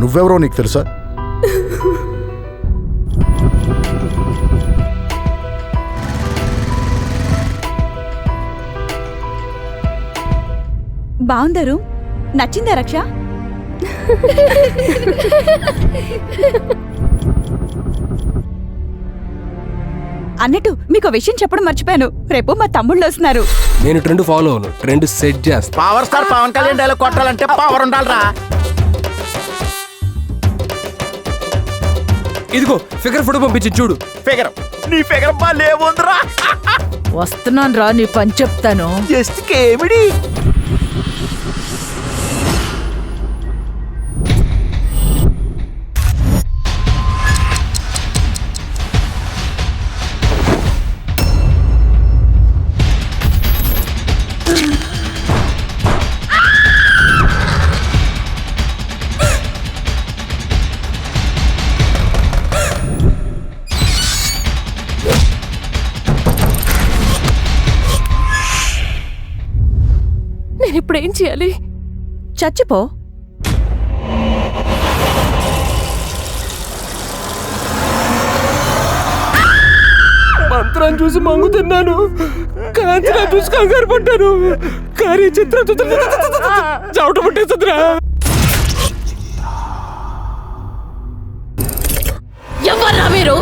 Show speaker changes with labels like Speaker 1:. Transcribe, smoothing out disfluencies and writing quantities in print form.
Speaker 1: నువ్వెవరో నీకు తెలుసా?
Speaker 2: బాగుందరు. నచ్చిందా రక్ష? అన్నట్టు మీకు విషయం చెప్పడం మర్చిపోయాను. రేపు మా తమ్ముళ్ళు వస్తున్నారు.
Speaker 3: నేను ట్రెండ్ ఫాలో అవును, ట్రెండ్ సెట్ చేస్తా.
Speaker 4: Power star Pawan Kalyan dialogue కొట్టాలంటే పవర్ ఉండాలిరా.
Speaker 3: ఇదిగో ఫిగర్ ఫోటో పంపించి చూడు.
Speaker 4: ఫిగర్ నీ ఫిగర్ బాలేముందిరా.
Speaker 5: వస్తున్నాను రా, నీ పని చెప్తాను.
Speaker 4: జస్ట్ కేమిడి.
Speaker 6: నేనిప్పుడేం చేయాలి?
Speaker 2: చచ్చిపో.
Speaker 3: మంత్రాన్ని చూసి మంగుతున్నాను, కాంచనా చూసి కంగారు పడ్డాను, కానీ చిత్ర చవట పట్టేస్తుందిరా.
Speaker 6: ఎవర్రా మీరు?